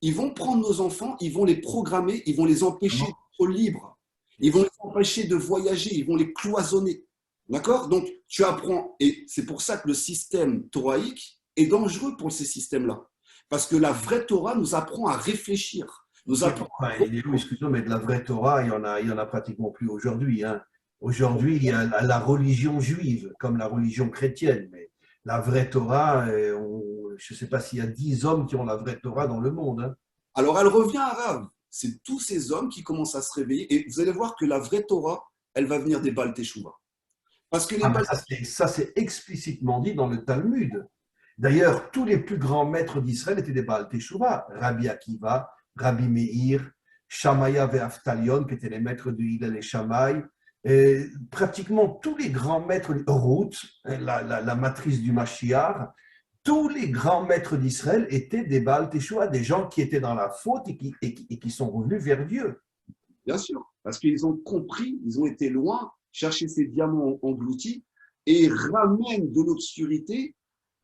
Ils vont prendre nos enfants, ils vont les programmer, ils vont les empêcher d'être libres. Ils vont les empêcher de voyager, ils vont les cloisonner. D'accord? Donc, tu apprends, et c'est pour ça que le système toraïque est dangereux pour ces systèmes-là. Parce que la vraie Torah nous apprend à réfléchir. Nous apprend à... Excusez-moi, mais de la vraie Torah, il y en a pratiquement plus aujourd'hui. Hein. Aujourd'hui, il y a la religion juive, comme la religion chrétienne. Mais la vraie Torah, je ne sais pas s'il y a 10 hommes qui ont la vraie Torah dans le monde. Hein. Alors, elle revient à Rav. C'est tous ces hommes qui commencent à se réveiller. Et vous allez voir que la vraie Torah, elle va venir des Baal Teshuvah. Parce que les Baal... Ça, c'est explicitement dit dans le Talmud. D'ailleurs, tous les plus grands maîtres d'Israël étaient des Baal Teshuvah. Rabbi Akiva, Rabbi Meir, Shammaya et Aftalion, qui étaient les maîtres de Hillel et Shammai. Et pratiquement tous les grands maîtres, Ruth, la matrice du Mashiach, tous les grands maîtres d'Israël étaient des Baal Teshuvah, des gens qui étaient dans la faute et qui sont revenus vers Dieu. Bien sûr, parce qu'ils ont compris, ils ont été loin, chercher ces diamants engloutis et ramènent de l'obscurité.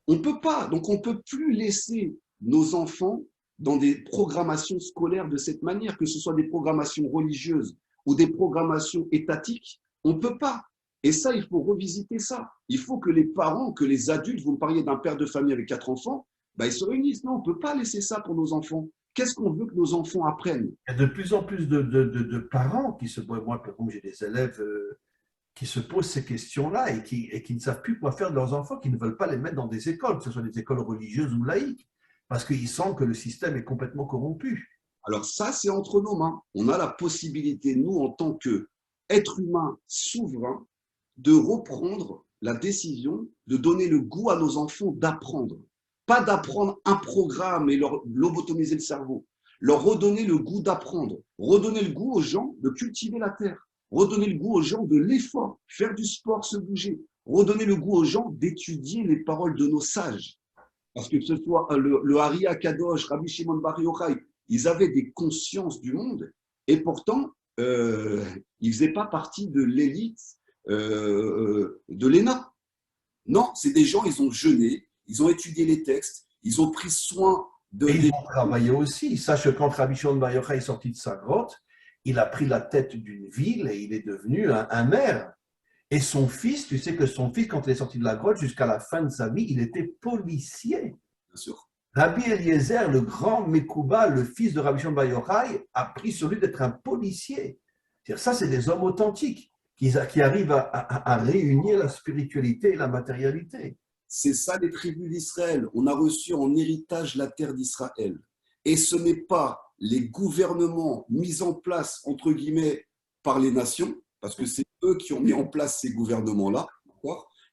On ne peut pas, donc on ne peut plus laisser nos enfants dans des programmations scolaires de cette manière, que ce soit des programmations religieuses ou des programmations étatiques, on ne peut pas. Et ça, il faut revisiter ça. Il faut que les parents, que les adultes, vous me parliez d'un père de famille avec 4 enfants, ben ils se réunissent. Non, on ne peut pas laisser ça pour nos enfants. Qu'est-ce qu'on veut que nos enfants apprennent? Il y a de plus en plus de parents qui se... Moi, comme j'ai des élèves qui se posent ces questions-là et qui ne savent plus quoi faire de leurs enfants, qui ne veulent pas les mettre dans des écoles, que ce soit des écoles religieuses ou laïques, parce qu'ils sentent que le système est complètement corrompu. Alors ça, c'est entre nos mains. On a la possibilité, nous, en tant qu'êtres humains souverains, de reprendre la décision de donner le goût à nos enfants d'apprendre. Pas d'apprendre un programme et leur lobotomiser le cerveau. Leur redonner le goût d'apprendre. Redonner le goût aux gens de cultiver la terre. Redonner le goût aux gens de l'effort, faire du sport, se bouger. Redonner le goût aux gens d'étudier les paroles de nos sages. Parce que ce soit le Hari Akadosh, Rabbi Shimon Bar Yochai, ils avaient des consciences du monde et pourtant, ils ne faisaient pas partie de l'élite de l'ENA. Non, c'est des gens, ils ont jeûné, ils ont étudié les textes, ils ont pris soin de... Et ils ont travaillé aussi. Sache que quand Rabbi Shimon Bar Yochai est sorti de sa grotte, il a pris la tête d'une ville et il est devenu un maire. Et son fils, tu sais que son fils, quand il est sorti de la grotte, jusqu'à la fin de sa vie, il était policier. Bien sûr. Rabbi Eliezer, le grand Mekouba, le fils de Rabbi Shimon Bar Yochai, a pris sur lui d'être un policier. Ça, c'est des hommes authentiques qui arrivent à réunir la spiritualité et la matérialité. C'est ça les tribus d'Israël. On a reçu en héritage la terre d'Israël. Et ce n'est pas les gouvernements mis en place, entre guillemets, par les nations, parce que c'est eux qui ont mis en place ces gouvernements-là.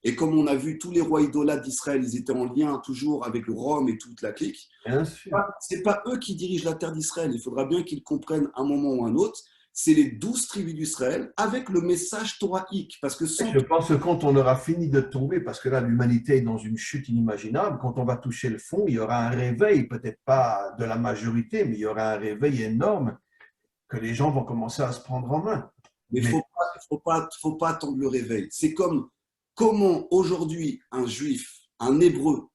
Et comme on a vu, tous les rois idolâtres d'Israël, ils étaient en lien toujours avec Rome et toute la clique. Ce n'est pas eux qui dirigent la terre d'Israël. Il faudra bien qu'ils comprennent un moment ou un autre. C'est les 12 tribus d'Israël avec le message thoraïque. Parce que Je pense que quand on aura fini de tomber, parce que là, l'humanité est dans une chute inimaginable, quand on va toucher le fond, il y aura un réveil, peut-être pas de la majorité, mais il y aura un réveil énorme que les gens vont commencer à se prendre en main. Mais il ne faut pas attendre le réveil. C'est comme comment aujourd'hui un juif, un hébreu,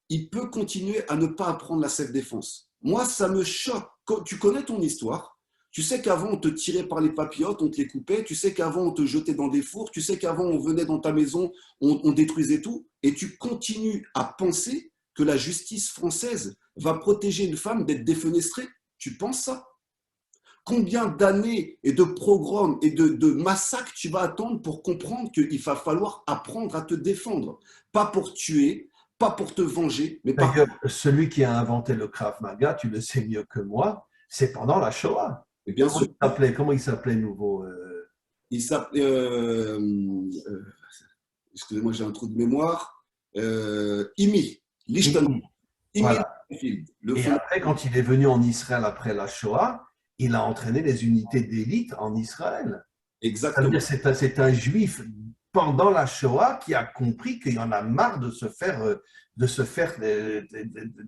il peut continuer à ne pas apprendre la self-défense. Moi, ça me choque. Tu connais ton histoire. Tu sais qu'avant, on te tirait par les papillotes, on te les coupait. Tu sais qu'avant, on te jetait dans des fours. Tu sais qu'avant, on venait dans ta maison, on détruisait tout. Et tu continues à penser que la justice française va protéger une femme d'être défenestrée. Tu penses ça? Combien d'années et de programmes et de massacres tu vas attendre pour comprendre qu'il va falloir apprendre à te défendre? Pas pour tuer, pas pour te venger, mais D'ailleurs, celui qui a inventé le Krav Maga, tu le sais mieux que moi, c'est pendant la Shoah. et bien sûr, Comment il s'appelait nouveau il s'appelait, excusez-moi, j'ai un trou de mémoire, Imi, Lichtenfield, Imi Voilà. Lichtenfield, le Et fondateur. après, quand il est venu en Israël après la Shoah, il a entraîné les unités d'élite en Israël. Ça veut dire Exactement. que c'est un juif pendant la Shoah qui a compris qu'il y en a marre de se faire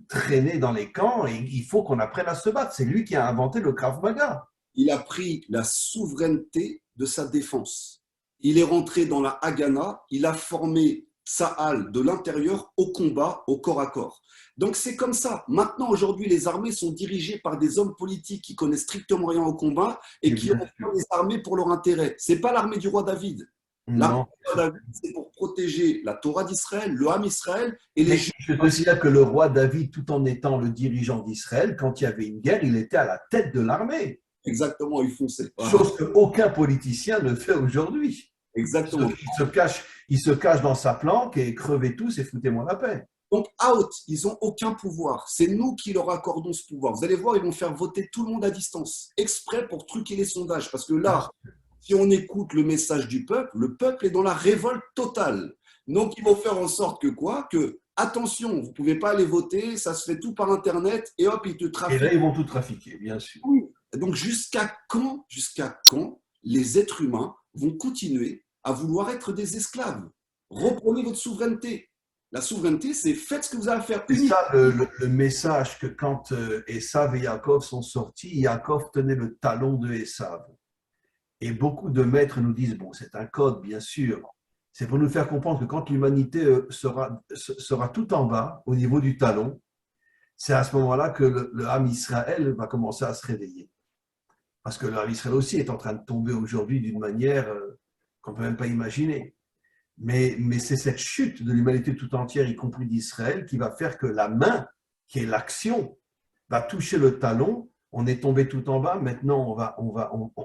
traîner dans les camps et il faut qu'on apprenne à se battre. C'est lui qui a inventé le Krav Maga. Il a pris la souveraineté de sa défense. Il est rentré dans la Haganah, il a formé Tsahal de l'intérieur au combat, au corps à corps. Donc c'est comme ça. Maintenant, aujourd'hui, les armées sont dirigées par des hommes politiques qui connaissent strictement rien au combat et Et qui bien ont sûr. les armées pour leur intérêt. C'est pas l'armée du roi David. L'armée Non. du roi David, c'est pour protéger la Torah d'Israël, le Ham Israël et les Mais Juifs. je te signale que le roi David, tout en étant le dirigeant d'Israël, quand il y avait une guerre, il était à la tête de l'armée. Exactement, ils fonçaient. Voilà. Chose qu'aucun politicien ne fait aujourd'hui. Exactement. Il se cache dans sa planque et crevez tous et foutez-moi la paix. Donc, out, ils n'ont aucun pouvoir. C'est nous qui leur accordons ce pouvoir. Vous allez voir, ils vont faire voter tout le monde à distance, exprès pour truquer les sondages. Parce que là, si on écoute le message du peuple, le peuple est dans la révolte totale. Donc, ils vont faire en sorte que quoi? Que, attention, vous ne pouvez pas aller voter, ça se fait tout par Internet, et hop, ils te Et trafiquent. là, ils vont tout trafiquer, bien sûr. Donc, jusqu'à quand les êtres humains vont continuer à vouloir être des esclaves? Reprenez votre souveraineté. La souveraineté, c'est faites ce que vous avez à faire. C'est ça le message que quand Esav et Yaakov sont sortis, Yaakov tenait le talon de Esav. Et beaucoup de maîtres nous disent, bon, c'est un code, bien sûr. C'est pour nous faire comprendre que quand l'humanité sera tout en bas, au niveau du talon, c'est à ce moment-là que le Ham Israël va commencer à se réveiller. Parce que le Ham Israël aussi est en train de tomber aujourd'hui d'une manière qu'on ne peut même pas imaginer. Mais c'est cette chute de l'humanité tout entière, y compris d'Israël, qui va faire que la main, qui est l'action, va toucher le talon. On est tombé tout en bas, maintenant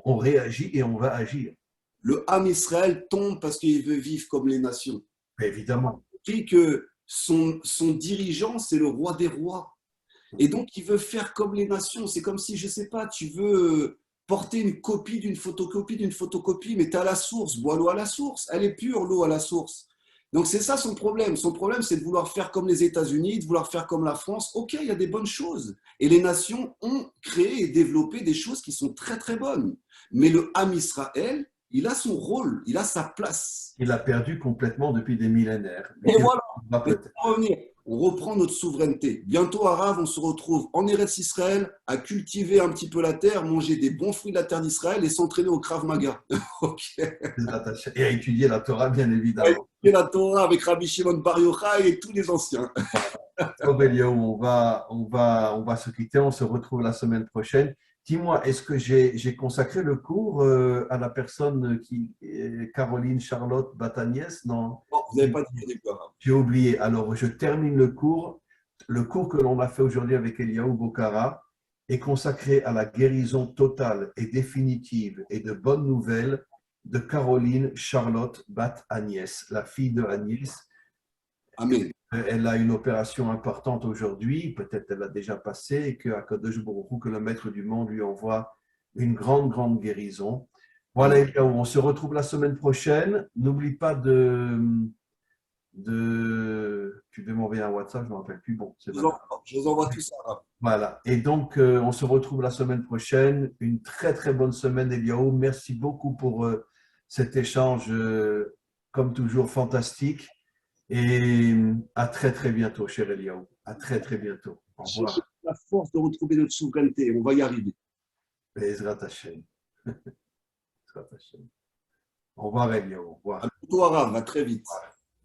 on réagit et on va agir. Le Ham Israël tombe parce qu'il veut vivre comme les nations. Mais évidemment. Il dit que son dirigeant, c'est le roi des rois. Et donc, il veut faire comme les nations. C'est comme si, je ne sais pas, tu veux porter une copie d'une photocopie, mais tu es à la source. Bois l'eau à la source. Elle est pure, l'eau à la source. Donc, c'est ça son problème. Son problème, c'est de vouloir faire comme les États-Unis, de vouloir faire comme la France. OK, il y a des bonnes choses. Et les nations ont créé et développé des choses qui sont très, très bonnes. Mais le Ham Israël, il a son rôle, il a sa place. Il a perdu complètement depuis des millénaires. Et voilà. Mais Peut-être. pour revenir, on reprend notre souveraineté. Bientôt, Arav, on se retrouve en Eretz Israël à cultiver un petit peu la terre, manger des bons fruits de la terre d'Israël et s'entraîner au Krav Maga. Ok. Et à étudier la Torah, bien évidemment. Et la Torah avec Rabbi Shimon Bar Yochai et tous les anciens. On va se quitter, on se retrouve la semaine prochaine. Dis-moi, est-ce que j'ai consacré le cours à la personne qui est Caroline Charlotte Batagnès? Non, Bon, vous n'avez pas dit quoi. j'ai oublié. Alors, je termine le cours. Le cours que l'on a fait aujourd'hui avec Eliaou Bokhara est consacré à la guérison totale et définitive et de bonnes nouvelles de Caroline Charlotte Bat Agnès, la fille de Agnès. Amen. Elle a une opération importante aujourd'hui, peut-être elle l'a déjà passée, et que Akadosh Baruch Hu, que le maître du monde lui envoie une grande, grande guérison. Voilà, Eliaou, on se retrouve la semaine prochaine. N'oublie pas tu devais m'envoyer un WhatsApp, je ne me rappelle plus. Bon, c'est Je vous envoie tout ça. voilà. Et donc, on se retrouve la semaine prochaine. Une très, très bonne semaine, Eliaou. Merci beaucoup pour cet échange, comme toujours, fantastique. Et à très, très bientôt, cher Eliaou. À très, très bientôt. Au revoir. La force de retrouver notre souveraineté. On va y arriver. Bezrat Hashem. Bezrat Hashem. Au revoir, Eliaou. Au revoir. À bientôt, Arav. À très vite.